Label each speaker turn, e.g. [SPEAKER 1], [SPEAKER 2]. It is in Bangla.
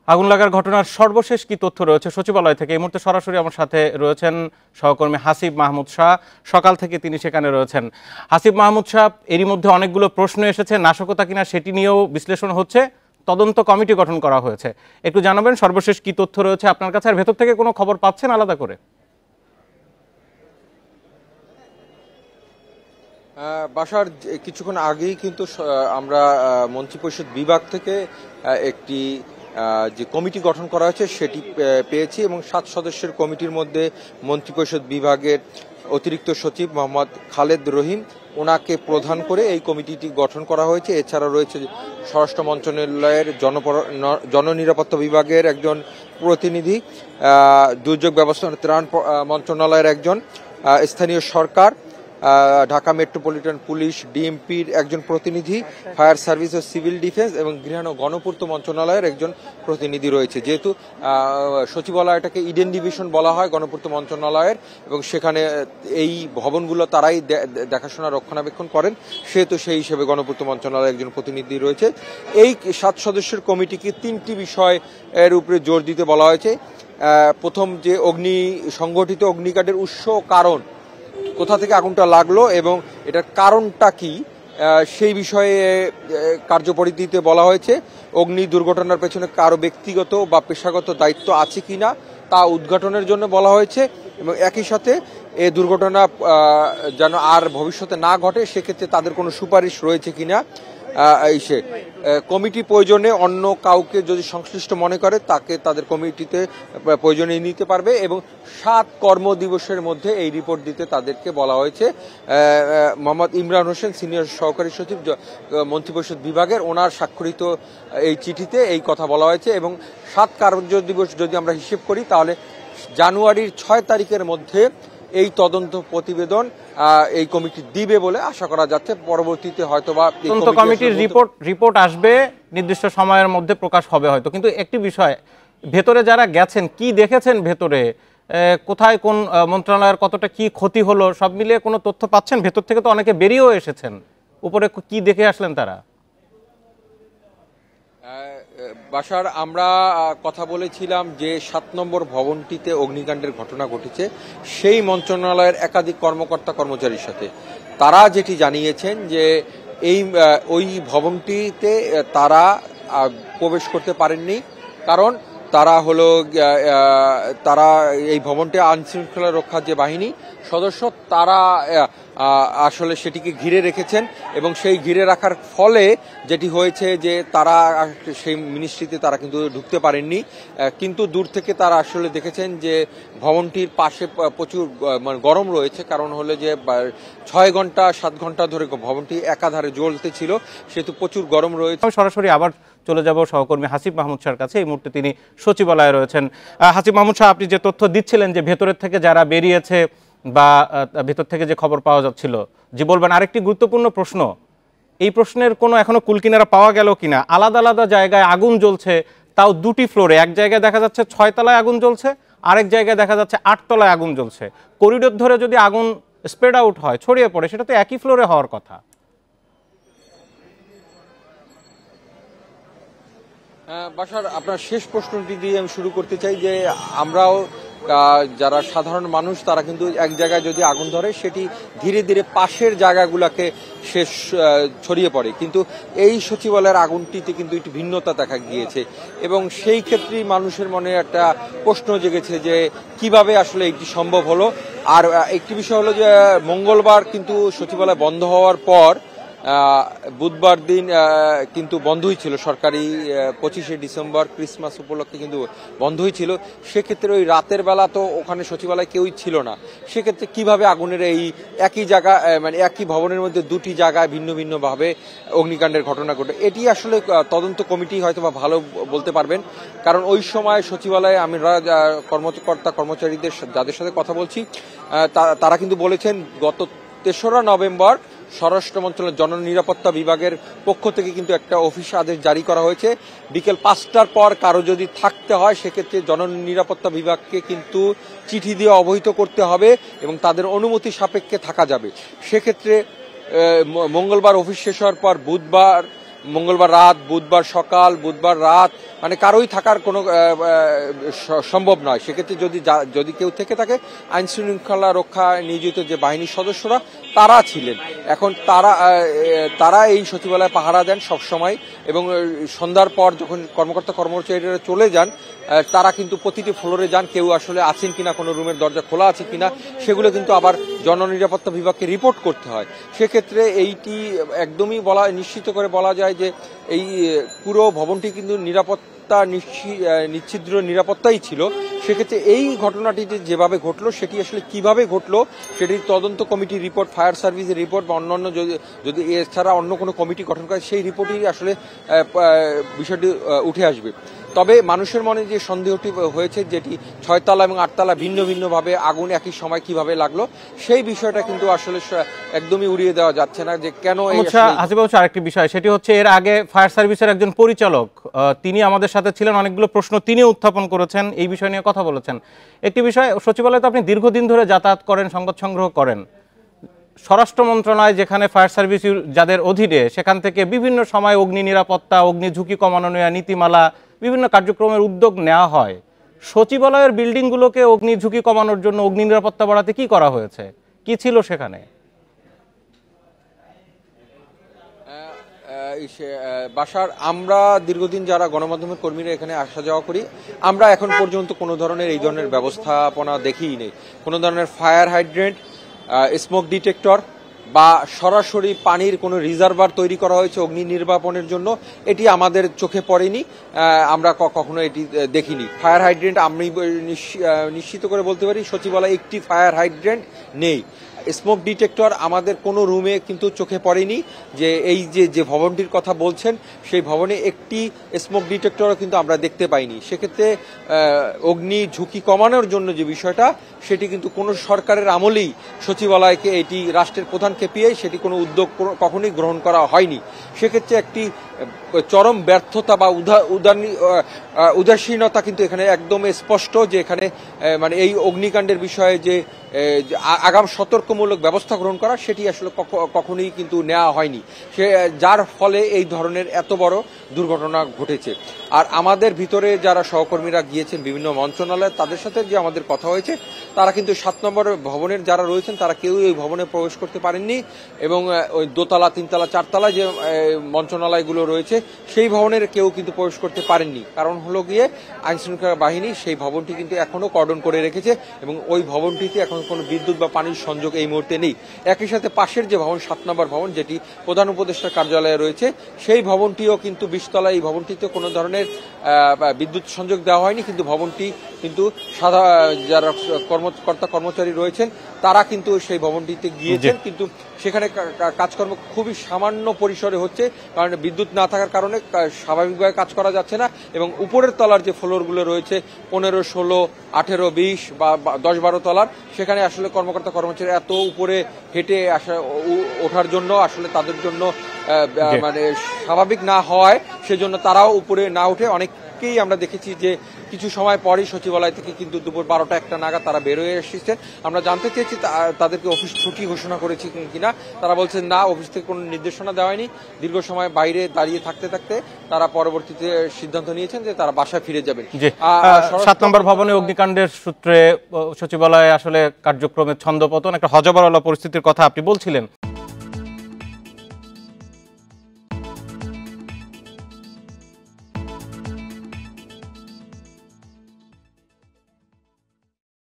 [SPEAKER 1] আগুন লাগার ঘটনার সর্বশেষ কি তথ্য রয়েছে সচিবালয় থেকে? এই মুহূর্তে সরাসরি আমার সাথে রয়েছেন সহকর্মী হাসিব মাহমুদ শাহ। সকাল থেকে তিনি সেখানে রয়েছেন। হাসিব মাহমুদ শাহ, এরই মধ্যে অনেকগুলো প্রশ্ন এসেছে, নাশকতা কিনা সেটি নিয়েও বিশ্লেষণ হচ্ছে, তদন্ত কমিটি গঠন করা হয়েছে। একটু জানাবেন সর্বশেষ কি তথ্য রয়েছে আপনার কাছে, আর ভেতর থেকে কোনো খবর পাচ্ছেন আলাদা করে?
[SPEAKER 2] বাসার কিছুক্ষণ আগেই কিন্তু আমরা মন্ত্রিপরিষদ বিভাগ থেকে একটি যে কমিটি গঠন করা হয়েছে সেটি পেয়েছি, এবং 7 সদস্যের কমিটির মধ্যে মন্ত্রিপরিষদ বিভাগের অতিরিক্ত সচিব মোহাম্মদ খালেদ রহিম, ওনাকে প্রধান করে এই কমিটিটি গঠন করা হয়েছে। এছাড়া রয়েছে স্বরাষ্ট্র মন্ত্রণালয়ের জননিরাপত্তা বিভাগের একজন প্রতিনিধি, দুর্যোগ ব্যবস্থাপনা ত্রাণ মন্ত্রণালয়ের একজন, স্থানীয় সরকার, ঢাকা মেট্রোপলিটন পুলিশ ডিএমপির একজন প্রতিনিধি, ফায়ার সার্ভিস ও সিভিল ডিফেন্স এবং গৃহায়ণ ও গণপূর্ত মন্ত্রণালয়ের একজন প্রতিনিধি রয়েছে। যেহেতু সচিবালয়টাকে ইডেন ডিভিশন বলা হয় গণপূর্ত মন্ত্রণালয়ের, এবং সেখানে এই ভবনগুলো তারাই দেখাশোনা রক্ষণাবেক্ষণ করেন, সেহেতু সেই হিসেবে গণপূর্ত মন্ত্রণালয়ের একজন প্রতিনিধি রয়েছে। এই 7 সদস্যের কমিটিকে 3টি বিষয়ের উপরে জোর দিতে বলা হয়েছে। প্রথম, যে সংগঠিত অগ্নিকাণ্ডের উৎস কারণ, কোথা থেকে আগুনটা লাগলো এবং এটার কারণটা কি, সেই বিষয়ে কার্যপরিধিতে বলা হয়েছে। অগ্নি দুর্ঘটনার পেছনে কারো ব্যক্তিগত বা পেশাগত দায়িত্ব আছে কিনা তা উদ্ঘাটনের জন্য বলা হয়েছে, এবং একই সাথে এই দুর্ঘটনা যেন আর ভবিষ্যতে না ঘটে সেক্ষেত্রে তাদের কোনো সুপারিশ রয়েছে কিনা। কমিটি প্রয়োজনে অন্য কাউকে যদি সংশ্লিষ্ট মনে করে তাকে তাদের কমিটিতে প্রয়োজনে নিতে পারবে, এবং 7 কর্মদিবসের মধ্যে এই রিপোর্ট দিতে তাদেরকে বলা হয়েছে। মোহাম্মদ ইমরান হোসেন, সিনিয়র সহকারী সচিব মন্ত্রিপরিষদ বিভাগের, ওনার স্বাক্ষরিত এই চিঠিতে এই কথা বলা হয়েছে। এবং 7 কার্যদিবস যদি আমরা হিসেব করি তাহলে জানুয়ারির 6 তারিখের মধ্যে এই তদন্ত প্রতিবেদন এই কমিটি দিবে বলে আশা করা যাচ্ছে। পরবর্তীতে হয়তোবা
[SPEAKER 1] তদন্ত কমিটির রিপোর্ট আসবে, নির্দিষ্ট সময়ের মধ্যে প্রকাশ হবে হয়তো। কিন্তু একটি বিষয়, ভেতরে যারা গেছেন কি দেখেছেন, ভেতরে কোথায় কোন মন্ত্রণালয়ের কতটা কি ক্ষতি হলো, সব মিলিয়ে কোনো তথ্য পাচ্ছেন? ভেতর থেকে তো অনেকে বেরিয়েও এসেছেন, উপরে কি দেখে আসলেন তারা?
[SPEAKER 2] বাসার আমরা কথা বলেছিলাম যে 7 নম্বর ভবনটিতে অগ্নিকাণ্ডের ঘটনা ঘটেছে, সেই মন্ত্রণালয়ের একাধিক কর্মকর্তা কর্মচারীর সাথে তারা যেটি জানিয়েছেন যে ওই ভবনটিতে তারা প্রবেশ করতে পারেননি, কারণ তারা এই ভবনটি আইনশৃঙ্খলা রক্ষার যে বাহিনী সদস্য তারা আসলে সেটিকে ঘিরে রেখেছেন, এবং সেই ঘিরে রাখার ফলে যেটি হয়েছে যে তারা সেই মিনিস্ট্রিতে তারা কিন্তু ঢুকতে পারেননি। কিন্তু দূর থেকে তারা আসলে দেখেছেন যে ভবনটির পাশে প্রচুর গরম রয়েছে, কারণ হলো যে 6 ঘন্টা 7 ঘন্টা ধরে ভবনটি একাধারে জ্বলতে ছিল, সেহেতু প্রচুর গরম রয়েছে।
[SPEAKER 1] সরাসরি আবার চলে যাব সহকর্মী হাসিব মাহমুদ শাহর কাছে। এই মুহূর্তে তিনি সচিবালয়ে রয়েছেন। হাসিব মাহমুদ শাহ, আপনি যে তথ্য দিচ্ছিলেন যে ভেতরের থেকে যারা বেরিয়েছে বা ভেতর থেকে যে খবর পাওয়া যাচ্ছিল, যে বলবেন, আরেকটি গুরুত্বপূর্ণ প্রশ্ন, এই প্রশ্নের কোনো এখনো কুলকিনারা পাওয়া গেল কিনা? আলাদা আলাদা জায়গায় আগুন জ্বলছে, তাও 2টি ফ্লোরে। এক জায়গায় দেখা যাচ্ছে 6 তলায় আগুন জ্বলছে, আরেক জায়গায় দেখা যাচ্ছে 8 তলায় আগুন জ্বলছে। করিডোর ধরে যদি আগুন স্প্রেড আউট হয়, ছড়িয়ে পড়ে, সেটা তো একই ফ্লোরে হওয়ার কথা।
[SPEAKER 2] বাসার, আপনার শেষ প্রশ্নটি দিয়ে আমি শুরু করতে চাই যে আমরাও যারা সাধারণ মানুষ তারা কিন্তু এক জায়গায় যদি আগুন ধরে সেটি ধীরে ধীরে পাশের জায়গাগুলোকে ছড়িয়ে পড়ে, কিন্তু এই সচিবালয়ের আগুনটিতে কিন্তু একটু ভিন্নতা দেখা গিয়েছে, এবং সেই ক্ষেত্রেই মানুষের মনে একটা প্রশ্ন জেগেছে যে কিভাবে আসলে এটি সম্ভব হলো। আর একটি বিষয় হলো যে মঙ্গলবার কিন্তু সচিবালয় বন্ধ হওয়ার পর বুধবার দিন কিন্তু বন্ধই ছিল, সরকারি 25শে ডিসেম্বর ক্রিসমাস উপলক্ষে কিন্তু বন্ধই ছিল। সেক্ষেত্রে ওই রাতের বেলা তো ওখানে সচিবালয় কেউই ছিল না, সেক্ষেত্রে কিভাবে আগুনের এই একই জায়গা মানে একই ভবনের মধ্যে 2টি জায়গায় ভিন্ন ভিন্ন ভাবে অগ্নিকাণ্ডের ঘটনা ঘটে, এটি আসলে তদন্ত কমিটি হয়তো বা ভালো বলতে পারবেন। কারণ ওই সময় সচিবালয়ে আমরা কর্মকর্তা কর্মচারীদের যাদের সাথে কথা বলছি তারা কিন্তু বলেছেন গত 3রা নভেম্বর স্বরাষ্ট্র মন্ত্রণালয়ের জননিরাপত্তা বিভাগের পক্ষ থেকে কিন্তু একটা অফিস আদেশ জারি করা হয়েছে, বিকেল 5টার পর কারো যদি থাকতে হয় সেক্ষেত্রে জননিরাপত্তা বিভাগকে কিন্তু চিঠি দিয়ে অবহিত করতে হবে এবং তাদের অনুমতি সাপেক্ষে থাকা যাবে। সেক্ষেত্রে মঙ্গলবার অফিস শেষ হওয়ার পর বুধবার মঙ্গলবার রাত, বুধবার সকাল, বুধবার রাত, মানে কারোই থাকার কোনো সম্ভব নয়। সেক্ষেত্রে যদি কেউ থেকে থাকে, আইন শৃঙ্খলা রক্ষা নিয়োজিত যে বাহিনীর সদস্যরা তারা ছিলেন। এখন তারা এই সচিবালয়ে পাহারা দেন সবসময়, এবং সন্ধ্যার পর যখন কর্মচারীরা চলে যান, তারা কিন্তু প্রতিটি ফ্লোরে যান, কেউ আসলে আছেন কিনা, কোনো রুমের দরজা খোলা আছে কিনা, সেগুলো কিন্তু আবার জননিরাপত্তা বিভাগকে রিপোর্ট করতে হয়। সেক্ষেত্রে এইটি একদমই নিশ্চিত করে বলা যায় যে এই পুরো ভবনটি কিন্তু নিশ্ছিদ্র নিরাপত্তাই ছিল। সেক্ষেত্রে এই ঘটনাটি যেভাবে ঘটলো, সেটি আসলে কিভাবে ঘটলো, সেটির তদন্ত কমিটির রিপোর্ট, ফায়ার সার্ভিসের রিপোর্ট বা অন্যান্য যদি এছাড়া অন্য কোনো কমিটি গঠন করে, সেই রিপোর্টই আসলে বিষয়টি উঠে আসবে। তবে মানুষের মনে যে সন্দেহটি হয়েছে, যেটি 6 তলা এবং 8 তলা ভিন্ন ভিন্নভাবে আগুন একই সময় কিভাবে লাগলো, সেই বিষয়টা কিন্তু আসলে একদমই উড়িয়ে দেওয়া যাচ্ছে না যে কেন।
[SPEAKER 1] হাসিব বাবু, আরেকটি বিষয়, সেটি হচ্ছে এর আগে ফায়ার সার্ভিসের একজন পরিচালক তিনি আমাদের সাথে ছিলেন, অনেকগুলো প্রশ্ন তিনি উত্থাপন করেছেন, এই বিষয় নিয়ে কথা বলেছেন। একটি বিষয়, সচিবালয়ে তো আপনি দীর্ঘদিন ধরে যাতায়াত করেন, সংবাদ সংগ্রহ করেন, স্বরাষ্ট্র মন্ত্রণালয় যেখানে ফায়ার সার্ভিস যাদের অধীনে, সেখান থেকে বিভিন্ন সময় অগ্নি নিরাপত্তা, অগ্নি ঝুঁকি কমানো নেওয়া নীতিমালা, বিভিন্ন কার্যক্রমের উদ্যোগ নেওয়া হয়। সচিবালয়ের বিল্ডিংগুলোকে অগ্নি ঝুঁকি কমানোর জন্য, অগ্নি নিরাপত্তা বাড়াতে কি করা হয়েছে, কি ছিল সেখানে?
[SPEAKER 2] বাসার আমরা দীর্ঘদিন যারা গণমাধ্যমের কর্মীরা এখানে আসা যাওয়া করি, আমরা এখন পর্যন্ত কোনো ধরনের এই ধরনের ব্যবস্থাপনা দেখিই নেই। কোনো ধরনের ফায়ার হাইড্রেন্ট, স্মোক ডিটেক্টর বা সরাসরি পানির কোনো রিজার্ভার তৈরি করা হয়েছে অগ্নি নির্বাপনের জন্য, এটি আমাদের চোখে পড়েনি, আমরা কখনো এটি দেখিনি। ফায়ার হাইড্রেন্ট আমি নিশ্চিত করে বলতে পারি সচিবালয়ে একটি ফায়ার হাইড্রেন্ট নেই। স্মোক ডিটেক্টর আমাদের কোনো রুমে কিন্তু চোখে পড়েনি। যে এই যে ভবনটির কথা বলছেন, সেই ভবনে একটি স্মোক ডিটেক্টরও কিন্তু আমরা দেখতে পাইনি। সেক্ষেত্রে অগ্নি ঝুঁকি কমানোর জন্য যে বিষয়টা, সেটি কিন্তু কোনো সরকারের আমলেই সচিবালয়কে, এটি রাষ্ট্রের প্রধান KPI, সেটি কোনো উদ্যোগ কখনোই গ্রহণ করা হয়নি। সেক্ষেত্রে একটি চরম ব্যর্থতা বা উদাসীনতা কিন্তু এখানে একদম স্পষ্ট, যে এখানে মানে এই অগ্নিকাণ্ডের বিষয়ে যে আগাম সতর্কমূলক ব্যবস্থা গ্রহণ করা, সেটি আসলে কখনোই কিন্তু নেওয়া হয়নি, যার ফলে এই ধরনের এত বড় দুর্ঘটনা ঘটেছে। আর আমাদের ভিতরে যারা সহকর্মীরা গিয়েছেন বিভিন্ন মন্ত্রণালয়, তাদের সাথে যে আমাদের কথা হয়েছে, তারা কিন্তু 7 নম্বর ভবনের যারা রয়েছেন, তারা কেউই ওই ভবনে প্রবেশ করতে পারেননি, এবং ওই 2 তলা 3 তলা 4 তলা যে মন্ত্রণালয়গুলো রয়েছে, সেই ভবনের কেউ কিন্তু প্রবেশ করতে পারেননি। কারণ হলো গিয়ে আইনশৃঙ্খলা বাহিনী সেই ভবনটি কিন্তু এখনো কর্ডন করে রেখেছে, এবং ওই ভবনটিতে এখন কোনো বিদ্যুৎ বা পানির সংযোগ এই মুহূর্তে নেই। একই সাথে পাশের যে ভবন, 7 নম্বর ভবন, যেটি প্রধান উপদেষ্টার কার্যালয়ে রয়েছে, সেই ভবনটিও কিন্তু 20 তলা, এই ভবনটিতে কোনো ধরনের বিদ্যুৎ সংযোগ দেওয়া হয়নি, কিন্তু ভবনটি কিন্তু যারা কর্মচারী রয়েছেন, তারা কিন্তু সেই ভবনটিতে গিয়েছেন, কিন্তু সেখানে কাজকর্ম খুবই সামান্য পরিসরে হচ্ছে, কারণ বিদ্যুৎ না থাকার কারণে স্বাভাবিকভাবে কাজ করা যাচ্ছে না। এবং উপরের তলার যে ফ্লোরগুলো রয়েছে, 15, 16, 18, 20 বা 10-12 তলার, সেখানে আসলে কর্মচারী এত উপরে হেঁটে ওঠার জন্য আসলে তাদের জন্য মানে স্বাভাবিক না হয়, সেজন্য তারাও উপরে না উঠে, অনেককেই আমরা দেখেছি যে কিছু সময় পরেই সচিবালয় থেকে কিন্তু দুপুর 12টা-1টা নাগাদ তারা বের হয়ে এসেছে। আমরা জানতে চেয়েছি তাদেরকে অফিস ছুটি ঘোষণা করেছি কিনা, তারা বলছেন না, অফিস থেকে কোনো নির্দেশনা দেওয়া হয়নি। দীর্ঘ সময় বাইরে দাঁড়িয়ে থাকতে থাকতে তারা পরবর্তীতে সিদ্ধান্ত নিয়েছেন যে তারা বাসায় ফিরে যাবেন।
[SPEAKER 1] 7 নম্বর ভবনে অগ্নিকাণ্ডের সূত্রে সচিবালয়ে আসলে কার্যক্রমের ছন্দপতন, একটা হযবরল পরিস্থিতির কথা আপনি বলছিলেন।